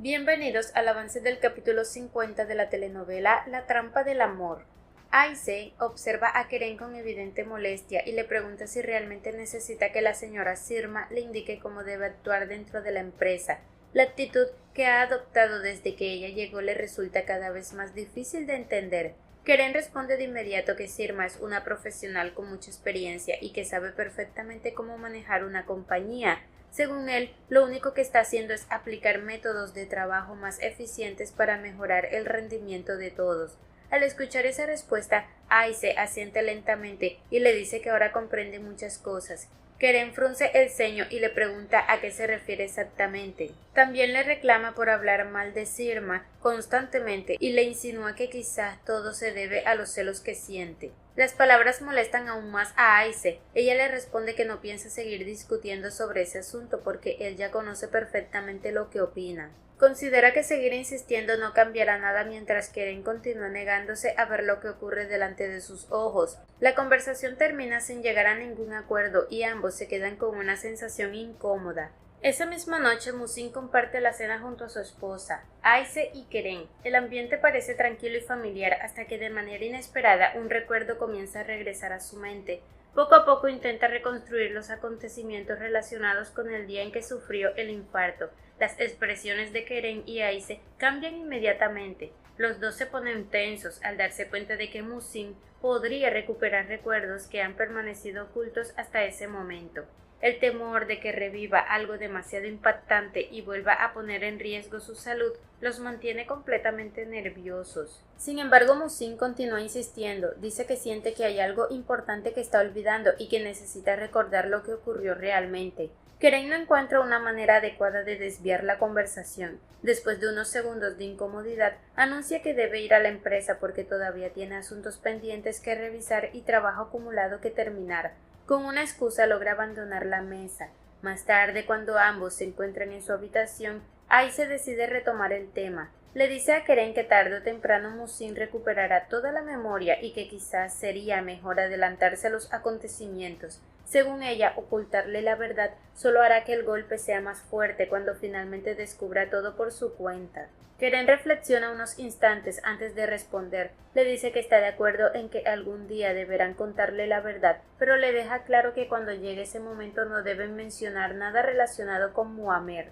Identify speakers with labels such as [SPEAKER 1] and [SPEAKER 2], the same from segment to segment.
[SPEAKER 1] Bienvenidos al avance del capítulo 50 de la telenovela La trampa del amor. Aise observa a Keren con evidente molestia y le pregunta si realmente necesita que la señora Sirma le indique cómo debe actuar dentro de la empresa. La actitud que ha adoptado desde que ella llegó le resulta cada vez más difícil de entender. Keren responde de inmediato que Sirma es una profesional con mucha experiencia y que sabe perfectamente cómo manejar una compañía. Según él, lo único que está haciendo es aplicar métodos de trabajo más eficientes para mejorar el rendimiento de todos. Al escuchar esa respuesta, Aise asiente lentamente y le dice que ahora comprende muchas cosas. Keren frunce el ceño y le pregunta a qué se refiere exactamente. También le reclama por hablar mal de Sirma constantemente y le insinúa que quizás todo se debe a los celos que siente. Las palabras molestan aún más a Aise. Ella le responde que no piensa seguir discutiendo sobre ese asunto porque él ya conoce perfectamente lo que opina. Considera que seguir insistiendo no cambiará nada mientras Keren continúa negándose a ver lo que ocurre delante de sus ojos. La conversación termina sin llegar a ningún acuerdo y ambos se quedan con una sensación incómoda. Esa misma noche Musin comparte la cena junto a su esposa, Aise y Keren. El ambiente parece tranquilo y familiar hasta que de manera inesperada un recuerdo comienza a regresar a su mente. Poco a poco intenta reconstruir los acontecimientos relacionados con el día en que sufrió el infarto. Las expresiones de Keren y Aise cambian inmediatamente. Los dos se ponen tensos al darse cuenta de que Musin podría recuperar recuerdos que han permanecido ocultos hasta ese momento. El temor de que reviva algo demasiado impactante y vuelva a poner en riesgo su salud los mantiene completamente nerviosos. Sin embargo, Musin continúa insistiendo, dice que siente que hay algo importante que está olvidando y que necesita recordar lo que ocurrió realmente. Keren no encuentra una manera adecuada de desviar la conversación. Después de unos segundos de incomodidad, anuncia que debe ir a la empresa porque todavía tiene asuntos pendientes que revisar y trabajo acumulado que terminar. Con una excusa logra abandonar la mesa. Más tarde, cuando ambos se encuentran en su habitación, Aise decide retomar el tema. Le dice a Keren que tarde o temprano Musin recuperará toda la memoria y que quizás sería mejor adelantarse a los acontecimientos. Según ella, ocultarle la verdad solo hará que el golpe sea más fuerte cuando finalmente descubra todo por su cuenta. Keren reflexiona unos instantes antes de responder. Le dice que está de acuerdo en que algún día deberán contarle la verdad, pero le deja claro que cuando llegue ese momento no deben mencionar nada relacionado con Muammer.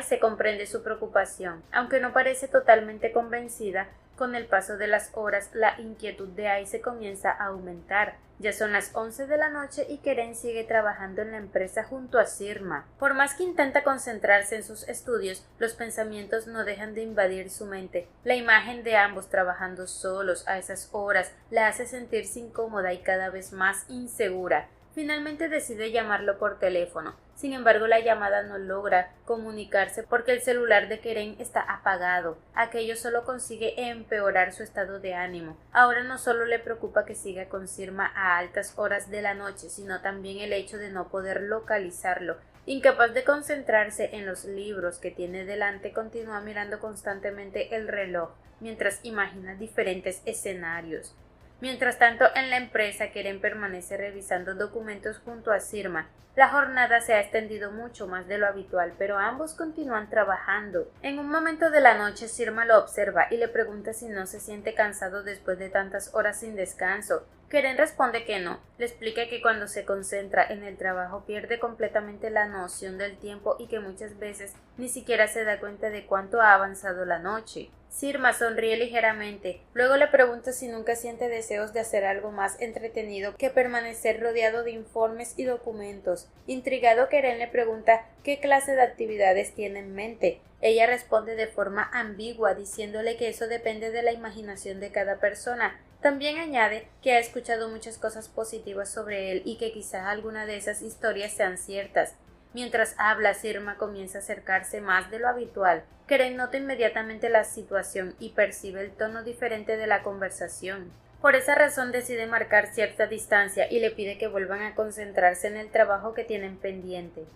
[SPEAKER 1] Se comprende su preocupación. Aunque no parece totalmente convencida, con el paso de las horas la inquietud de Aise comienza a aumentar. Ya son las 11 de la noche y Keren sigue trabajando en la empresa junto a Sirma. Por más que intenta concentrarse en sus estudios, los pensamientos no dejan de invadir su mente. La imagen de ambos trabajando solos a esas horas la hace sentirse incómoda y cada vez más insegura. Finalmente decide llamarlo por teléfono. Sin embargo, la llamada no logra comunicarse porque el celular de Keren está apagado. Aquello solo consigue empeorar su estado de ánimo. Ahora no solo le preocupa que siga con Sirma a altas horas de la noche, sino también el hecho de no poder localizarlo. Incapaz de concentrarse en los libros que tiene delante, continúa mirando constantemente el reloj mientras imagina diferentes escenarios. Mientras tanto, en la empresa, Keren permanece revisando documentos junto a Sirma. La jornada se ha extendido mucho más de lo habitual, pero ambos continúan trabajando. En un momento de la noche, Sirma lo observa y le pregunta si no se siente cansado después de tantas horas sin descanso. Keren responde que no. Le explica que cuando se concentra en el trabajo pierde completamente la noción del tiempo y que muchas veces ni siquiera se da cuenta de cuánto ha avanzado la noche. Sirma sonríe ligeramente. Luego le pregunta si nunca siente deseos de hacer algo más entretenido que permanecer rodeado de informes y documentos. Intrigado, Keren le pregunta qué clase de actividades tiene en mente. Ella responde de forma ambigua, diciéndole que eso depende de la imaginación de cada persona. También añade que ha escuchado muchas cosas positivas sobre él y que quizás alguna de esas historias sean ciertas. Mientras habla, Sirma comienza a acercarse más de lo habitual. Keren nota inmediatamente la situación y percibe el tono diferente de la conversación. Por esa razón decide marcar cierta distancia y le pide que vuelvan a concentrarse en el trabajo que tienen pendiente.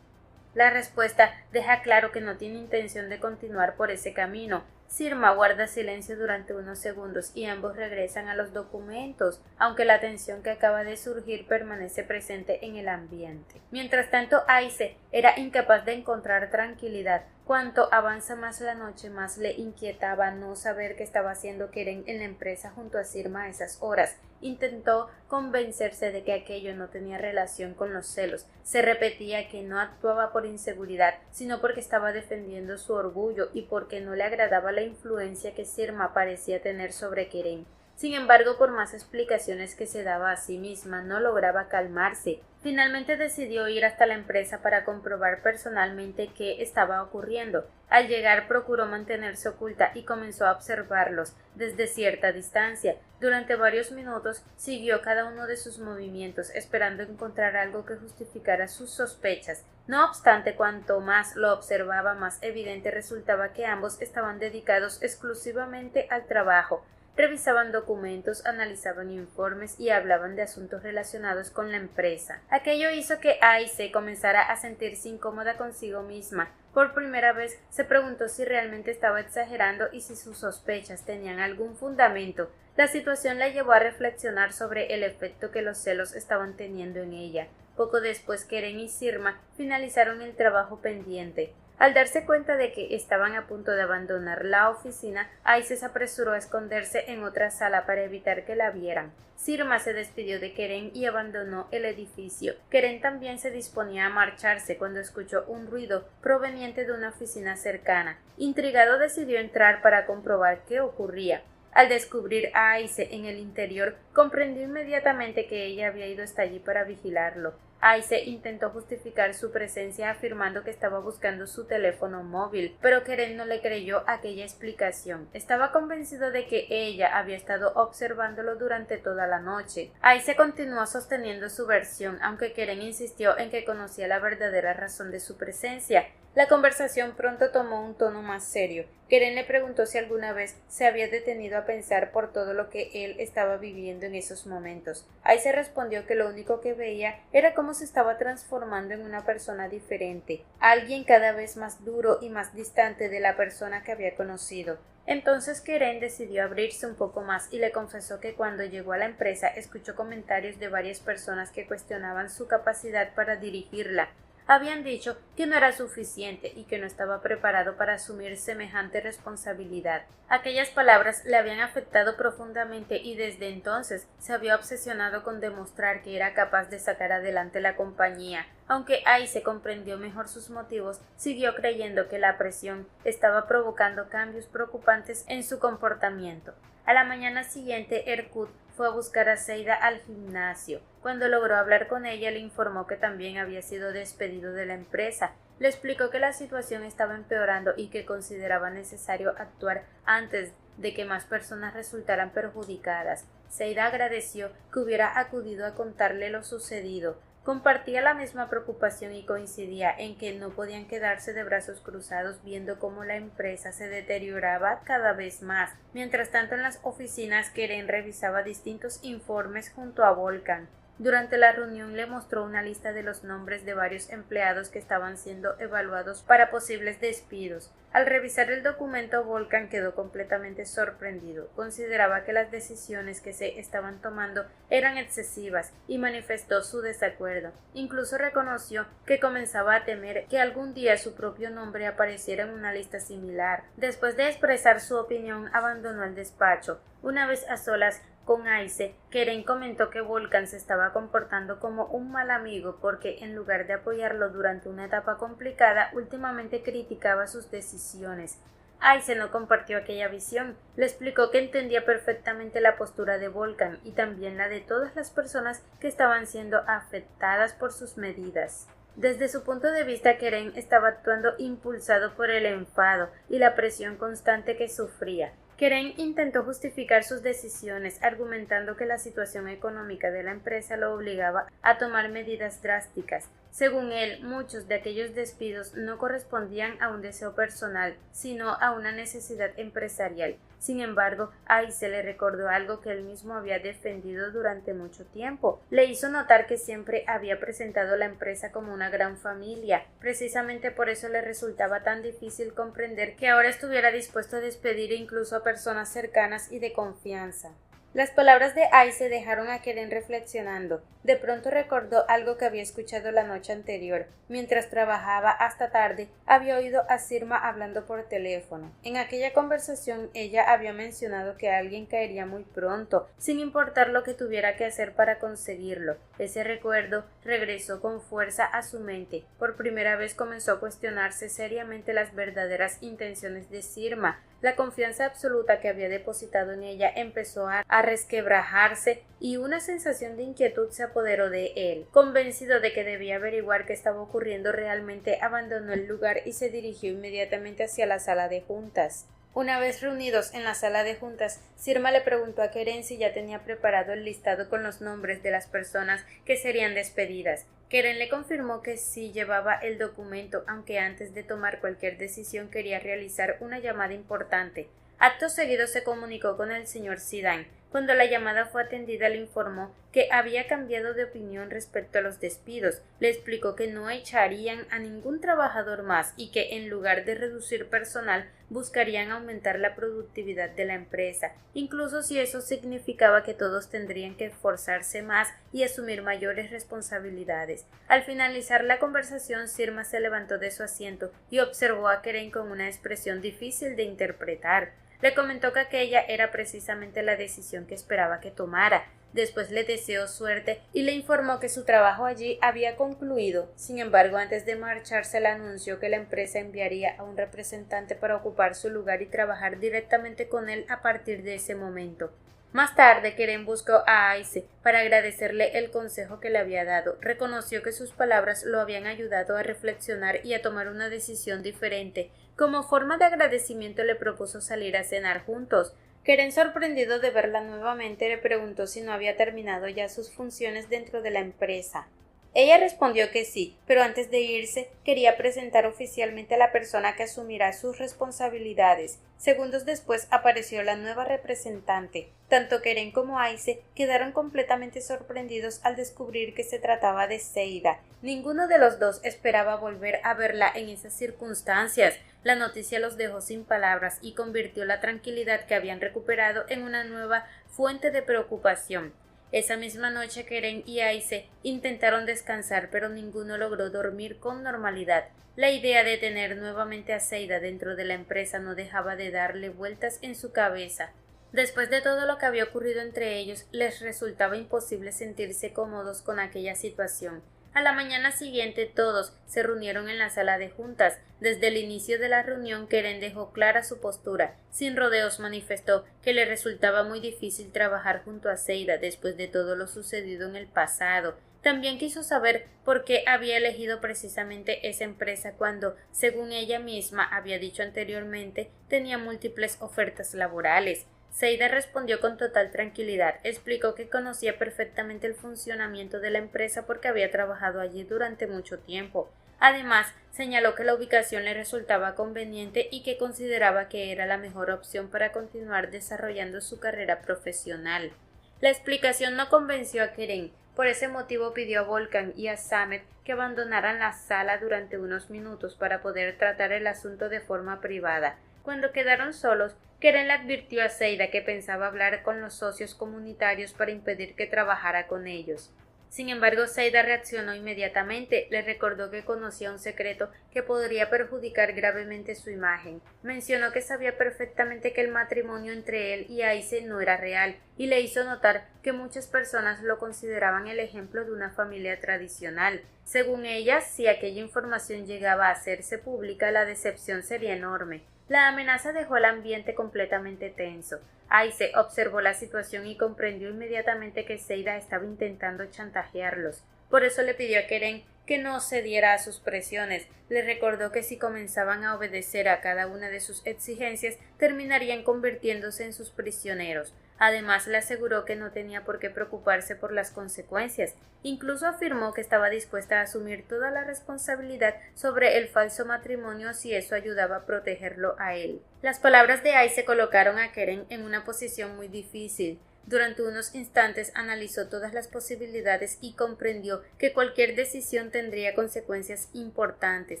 [SPEAKER 1] La respuesta deja claro que no tiene intención de continuar por ese camino. Sirma guarda silencio durante unos segundos y ambos regresan a los documentos, aunque la tensión que acaba de surgir permanece presente en el ambiente. Mientras tanto, Aise era incapaz de encontrar tranquilidad. Cuanto avanza más la noche, más le inquietaba no saber qué estaba haciendo Keren en la empresa junto a Sirma a esas horas. Intentó convencerse de que aquello no tenía relación con los celos. Se repetía que no actuaba por inseguridad, sino porque estaba defendiendo su orgullo y porque no le agradaba la influencia que Sirma parecía tener sobre Keren. Sin embargo, por más explicaciones que se daba a sí misma, no lograba calmarse. Finalmente decidió ir hasta la empresa para comprobar personalmente qué estaba ocurriendo. Al llegar procuró mantenerse oculta y comenzó a observarlos desde cierta distancia. Durante varios minutos siguió cada uno de sus movimientos, esperando encontrar algo que justificara sus sospechas. No obstante, cuanto más lo observaba, más evidente resultaba que ambos estaban dedicados exclusivamente al trabajo. Revisaban documentos, analizaban informes y hablaban de asuntos relacionados con la empresa. Aquello hizo que Aice comenzara a sentirse incómoda consigo misma. Por primera vez se preguntó si realmente estaba exagerando y si sus sospechas tenían algún fundamento. La situación la llevó a reflexionar sobre el efecto que los celos estaban teniendo en ella. Poco después, Keren y Sirma finalizaron el trabajo pendiente. Al darse cuenta de que estaban a punto de abandonar la oficina, Aice se apresuró a esconderse en otra sala para evitar que la vieran. Sirma se despidió de Keren y abandonó el edificio. Keren también se disponía a marcharse cuando escuchó un ruido proveniente de una oficina cercana. Intrigado, decidió entrar para comprobar qué ocurría. Al descubrir a Aice en el interior, comprendió inmediatamente que ella había ido hasta allí para vigilarlo. Aice intentó justificar su presencia afirmando que estaba buscando su teléfono móvil, pero Keren no le creyó aquella explicación. Estaba convencido de que ella había estado observándolo durante toda la noche. Aice continuó sosteniendo su versión, aunque Keren insistió en que conocía la verdadera razón de su presencia. La conversación pronto tomó un tono más serio. Keren le preguntó si alguna vez se había detenido a pensar por todo lo que él estaba viviendo en esos momentos. Aice respondió que lo único que veía era cómo se estaba transformando en una persona diferente, alguien cada vez más duro y más distante de la persona que había conocido. Entonces Keren decidió abrirse un poco más y le confesó que cuando llegó a la empresa escuchó comentarios de varias personas que cuestionaban su capacidad para dirigirla. Habían dicho que no era suficiente y que no estaba preparado para asumir semejante responsabilidad. Aquellas palabras le habían afectado profundamente y desde entonces se había obsesionado con demostrar que era capaz de sacar adelante la compañía. Aunque Aice comprendió mejor sus motivos, siguió creyendo que la presión estaba provocando cambios preocupantes en su comportamiento. A la mañana siguiente, Erkut fue a buscar a Seida al gimnasio. Cuando logró hablar con ella, le informó que también había sido despedido de la empresa. Le explicó que la situación estaba empeorando y que consideraba necesario actuar antes de que más personas resultaran perjudicadas. Seida agradeció que hubiera acudido a contarle lo sucedido. Compartía la misma preocupación y coincidía en que no podían quedarse de brazos cruzados viendo cómo la empresa se deterioraba cada vez más. Mientras tanto, en las oficinas, Keren revisaba distintos informes junto a Volkan. Durante la reunión le mostró una lista de los nombres de varios empleados que estaban siendo evaluados para posibles despidos. Al revisar el documento, Volkan quedó completamente sorprendido. Consideraba que las decisiones que se estaban tomando eran excesivas y manifestó su desacuerdo. Incluso reconoció que comenzaba a temer que algún día su propio nombre apareciera en una lista similar. Después de expresar su opinión, abandonó el despacho. Una vez a solas con Aice, Keren comentó que Volkan se estaba comportando como un mal amigo porque, en lugar de apoyarlo durante una etapa complicada, últimamente criticaba sus decisiones. Aice no compartió aquella visión. Le explicó que entendía perfectamente la postura de Volkan y también la de todas las personas que estaban siendo afectadas por sus medidas. Desde su punto de vista, Keren estaba actuando impulsado por el enfado y la presión constante que sufría. Keren intentó justificar sus decisiones, argumentando que la situación económica de la empresa lo obligaba a tomar medidas drásticas. Según él, muchos de aquellos despidos no correspondían a un deseo personal, sino a una necesidad empresarial. Sin embargo, Aice le recordó algo que él mismo había defendido durante mucho tiempo. Le hizo notar que siempre había presentado la empresa como una gran familia. Precisamente por eso le resultaba tan difícil comprender que ahora estuviera dispuesto a despedir incluso a personas cercanas y de confianza. Las palabras de Aice dejaron a Keren reflexionando. De pronto recordó algo que había escuchado la noche anterior. Mientras trabajaba hasta tarde, había oído a Sirma hablando por teléfono. En aquella conversación ella había mencionado que alguien caería muy pronto, sin importar lo que tuviera que hacer para conseguirlo. Ese recuerdo regresó con fuerza a su mente. Por primera vez comenzó a cuestionarse seriamente las verdaderas intenciones de Sirma. La confianza absoluta que había depositado en ella empezó a resquebrajarse y una sensación de inquietud se apoderó de él. Convencido de que debía averiguar qué estaba ocurriendo realmente, abandonó el lugar y se dirigió inmediatamente hacia la sala de juntas. Una vez reunidos en la sala de juntas, Sirma le preguntó a Keren si ya tenía preparado el listado con los nombres de las personas que serían despedidas. Keren le confirmó que sí llevaba el documento, aunque antes de tomar cualquier decisión quería realizar una llamada importante. Acto seguido se comunicó con el señor Zidane. Cuando la llamada fue atendida le informó que había cambiado de opinión respecto a los despidos. Le explicó que no echarían a ningún trabajador más y que en lugar de reducir personal buscarían aumentar la productividad de la empresa, incluso si eso significaba que todos tendrían que esforzarse más y asumir mayores responsabilidades. Al finalizar la conversación, Sirma se levantó de su asiento y observó a Keren con una expresión difícil de interpretar. Le comentó que aquella era precisamente la decisión que esperaba que tomara. Después le deseó suerte y le informó que su trabajo allí había concluido. Sin embargo, antes de marcharse le anunció que la empresa enviaría a un representante para ocupar su lugar y trabajar directamente con él a partir de ese momento. Más tarde, Keren buscó a Aise para agradecerle el consejo que le había dado. Reconoció que sus palabras lo habían ayudado a reflexionar y a tomar una decisión diferente. Como forma de agradecimiento le propuso salir a cenar juntos. Keren, sorprendido de verla nuevamente, le preguntó si no había terminado ya sus funciones dentro de la empresa. Ella respondió que sí, pero antes de irse quería presentar oficialmente a la persona que asumirá sus responsabilidades. Segundos después apareció la nueva representante. Tanto Keren como Aise quedaron completamente sorprendidos al descubrir que se trataba de Seida. Ninguno de los dos esperaba volver a verla en esas circunstancias. La noticia los dejó sin palabras y convirtió la tranquilidad que habían recuperado en una nueva fuente de preocupación. Esa misma noche Keren y Aise intentaron descansar, pero ninguno logró dormir con normalidad. La idea de tener nuevamente a Seida dentro de la empresa no dejaba de darle vueltas en su cabeza. Después de todo lo que había ocurrido entre ellos, les resultaba imposible sentirse cómodos con aquella situación. A la mañana siguiente todos se reunieron en la sala de juntas. Desde el inicio de la reunión Keren dejó clara su postura. Sin rodeos manifestó que le resultaba muy difícil trabajar junto a Seida después de todo lo sucedido en el pasado. También quiso saber por qué había elegido precisamente esa empresa cuando, según ella misma había dicho anteriormente, tenía múltiples ofertas laborales. Seida respondió con total tranquilidad, explicó que conocía perfectamente el funcionamiento de la empresa porque había trabajado allí durante mucho tiempo. Además, señaló que la ubicación le resultaba conveniente y que consideraba que era la mejor opción para continuar desarrollando su carrera profesional. La explicación no convenció a Keren, por ese motivo pidió a Volkan y a Samet que abandonaran la sala durante unos minutos para poder tratar el asunto de forma privada. Cuando quedaron solos, Keren le advirtió a Seida que pensaba hablar con los socios comunitarios para impedir que trabajara con ellos. Sin embargo, Seida reaccionó inmediatamente, le recordó que conocía un secreto que podría perjudicar gravemente su imagen. Mencionó que sabía perfectamente que el matrimonio entre él y Aise no era real, y le hizo notar que muchas personas lo consideraban el ejemplo de una familia tradicional. Según ella, si aquella información llegaba a hacerse pública, la decepción sería enorme. La amenaza dejó el ambiente completamente tenso. Aise observó la situación y comprendió inmediatamente que Seida estaba intentando chantajearlos. Por eso le pidió a Keren que no cediera a sus presiones. Le recordó que si comenzaban a obedecer a cada una de sus exigencias, terminarían convirtiéndose en sus prisioneros. Además, le aseguró que no tenía por qué preocuparse por las consecuencias. Incluso afirmó que estaba dispuesta a asumir toda la responsabilidad sobre el falso matrimonio si eso ayudaba a protegerlo a él. Las palabras de Aise colocaron a Keren en una posición muy difícil. Durante unos instantes analizó todas las posibilidades y comprendió que cualquier decisión tendría consecuencias importantes.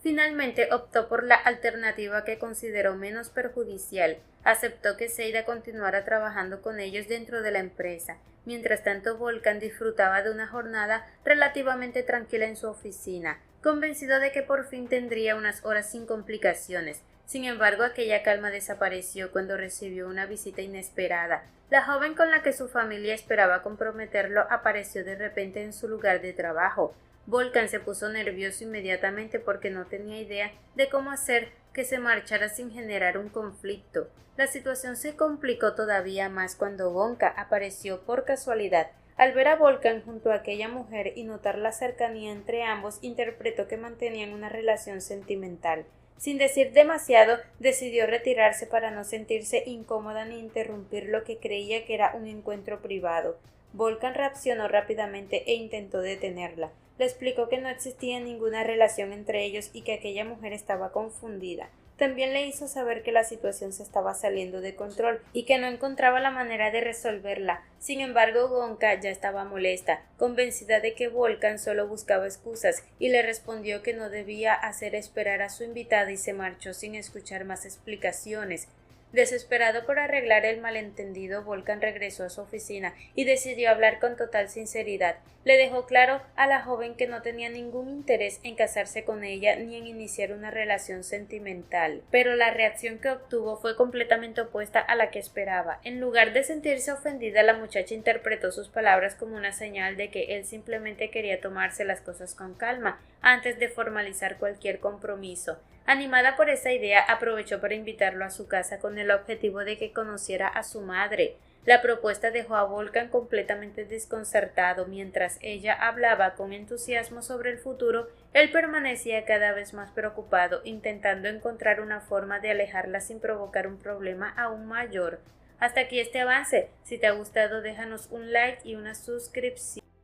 [SPEAKER 1] Finalmente optó por la alternativa que consideró menos perjudicial. Aceptó que Seida continuara trabajando con ellos dentro de la empresa. Mientras tanto, Volkan disfrutaba de una jornada relativamente tranquila en su oficina, convencido de que por fin tendría unas horas sin complicaciones. Sin embargo, aquella calma desapareció cuando recibió una visita inesperada. La joven con la que su familia esperaba comprometerlo apareció de repente en su lugar de trabajo. Volkan se puso nervioso inmediatamente porque no tenía idea de cómo hacer que se marchara sin generar un conflicto. La situación se complicó todavía más cuando Gonka apareció por casualidad. Al ver a Volkan junto a aquella mujer y notar la cercanía entre ambos, interpretó que mantenían una relación sentimental. Sin decir demasiado, decidió retirarse para no sentirse incómoda ni interrumpir lo que creía que era un encuentro privado. Volkan reaccionó rápidamente e intentó detenerla. Le explicó que no existía ninguna relación entre ellos y que aquella mujer estaba confundida. También le hizo saber que la situación se estaba saliendo de control y que no encontraba la manera de resolverla. Sin embargo, Gonka ya estaba molesta, convencida de que Volkan solo buscaba excusas, y le respondió que no debía hacer esperar a su invitada y se marchó sin escuchar más explicaciones. Desesperado por arreglar el malentendido, Volkan regresó a su oficina y decidió hablar con total sinceridad. Le dejó claro a la joven que no tenía ningún interés en casarse con ella ni en iniciar una relación sentimental, pero la reacción que obtuvo fue completamente opuesta a la que esperaba. En lugar de sentirse ofendida, la muchacha interpretó sus palabras como una señal de que él simplemente quería tomarse las cosas con calma antes de formalizar cualquier compromiso. Animada por esa idea, aprovechó para invitarlo a su casa con el objetivo de que conociera a su madre. La propuesta dejó a Volkan completamente desconcertado. Mientras ella hablaba con entusiasmo sobre el futuro, él permanecía cada vez más preocupado, intentando encontrar una forma de alejarla sin provocar un problema aún mayor. Hasta aquí este avance. Si te ha gustado, déjanos un like y una suscripción.